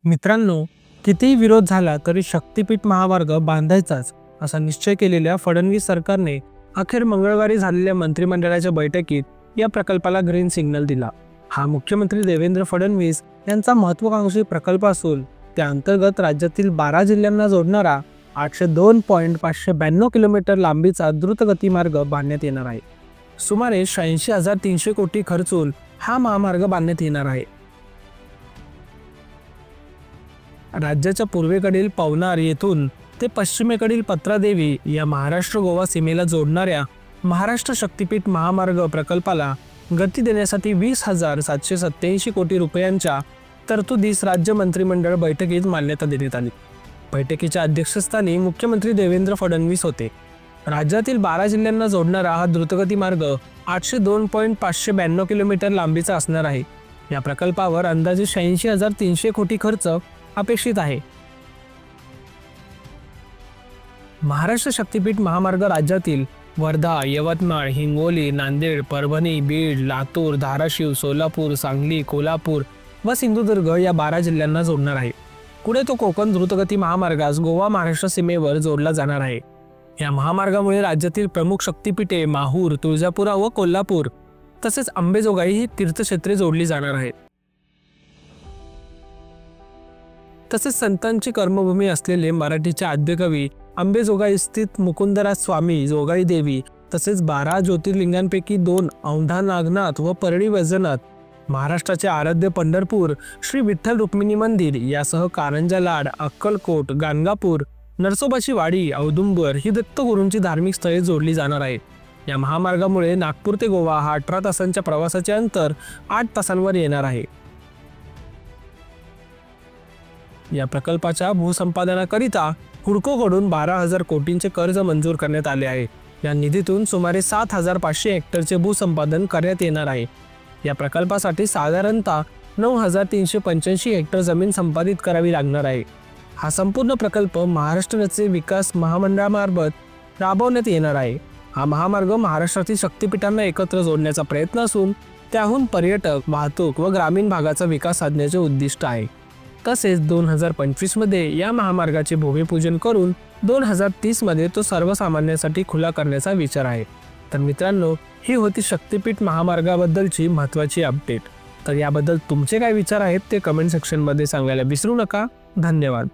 मित्रांनो, कितीही विरोध झाला तरी शक्तिपीठ महामार्ग बांधायचाच असा निश्चय केलेल्या फडणवीस सरकारने अखेर मंगळवारी झालेल्या मंत्रिमंडळाच्या बैठकीत या प्रकल्पाला ग्रीन सिग्नल दिला। हा मुख्यमंत्री देवेंद्र फडणवीस यांचा महत्त्वाकांक्षी प्रकल्प असून त्या अंतर्गत राज्यातील 12 जिल्ह्यांना जोडणारा 802.592 किलोमीटर लांबीचा द्रुतगती मार्ग बांधण्यात येणार आहे। सुमारे 86,300 कोटी खर्चून हा महामार्ग बांधण्यात येणार आहे। राज्याच्या पूर्वेकडील पवनार येथून ते पश्चिमेकडील पत्रादेवी या महाराष्ट्र गोवा सीमेला जोडणाऱ्या महाराष्ट्र शक्तिपीठ महामार्ग प्रकल्पाला गती देण्यासाठी 20,787 कोटी रुपयांच्या तरतुदीस राज्य मंत्रिमंडळ बैठकीत मान्यता देण्यात आली। बैठकीच्या अध्यक्षस्थानी मुख्यमंत्री देवेंद्र फडणवीस होते। राज्यातील 12 जिल्ह्यांना जोडणारा हा द्रुतगती मार्ग 802.592 किलोमीटर लांबीचा असणार आहे। या प्रकल्पावर अंदाजे 86,300 कोटी खर्च अपेक्षित आहे। महाराष्ट्र शक्तिपीठ महामार्ग राज्यातील वर्धा, यवतमाळ, हिंगोली, नांदेड, परभणी, बीड, लातूर, धाराशिव, सोलापूर, सांगली, कोल्हापूर व सिंधुदुर्ग या 12 जिल्ह्यांना जोडणार आहे। पुढे तो कोकण द्रुतगती महामार्गास गोवा महाराष्ट्र सीमेवर जोडला जाणार आहे। या महामार्गामुळे राज्यातील प्रमुख शक्तिपीठे माहूर, तुळजापुरा व कोल्हापूर तसेच अंबेजोगाई ही तीर्थक्षेत्रे जोडली जाणार आहेत। तसेच संतांची कर्मभूमी असलेले मराठीचे आद्यकवी अंबेजोगाई स्थित मुकुंदराज स्वामी जोगाई देवी तसेच 12 ज्योतिर्लिंगांपैकी 2 औंढा नागनाथ व परळी वैजनाथ, महाराष्ट्राचे आराध्य पंढरपूर, श्री विठ्ठल रुक्मिणी मंदिर यासह कारंजा लाड, अक्कलकोट, गाणगापूर, नरसोबाची वाडी, औदुंबर ही दत्तगुरूंची धार्मिक स्थळे जोडली जाणार आहेत। या महामार्गामुळे नागपूर ते गोवा हा 18 तासांच्या प्रवासाचे अंतर 8 तासांवर येणार आहे। या प्रकल्पाच्या भूसंपादनाकरिता हुडकोकडून 12,000 कोटींचे कर्ज मंजूर करण्यात आले आहे। या निधीतून सुमारे 7,500 हेक्टरचे भूसंपादन करण्यात येणार आहे। या प्रकल्पासाठी साधारणतः 9,385 हेक्टर जमीन संपादित करावी लागणार आहे। हा संपूर्ण प्रकल्प महाराष्ट्र रस्ते विकास महामंडळामार्फत राबवण्यात येणार आहे। हा महामार्ग महाराष्ट्रातील शक्तिपीठांना एकत्र जोडण्याचा प्रयत्न असून त्याहून पर्यटक, वाहतूक व ग्रामीण भागाचा विकास साधण्याचे उद्दिष्ट आहे। तसेच 2025 मध्ये या महामार्गाचे भूमिपूजन करून 2030 मध्ये तो सर्वसामान्यांसाठी खुला करण्याचा विचार आहे। तर मित्रांनो, ही होती शक्तिपीठ महामार्गाबद्दलची महत्त्वाची अपडेट। तर याबद्दल तुमचे काय विचार आहेत ते कमेंट सेक्शनमध्ये सांगायला विसरू नका। धन्यवाद।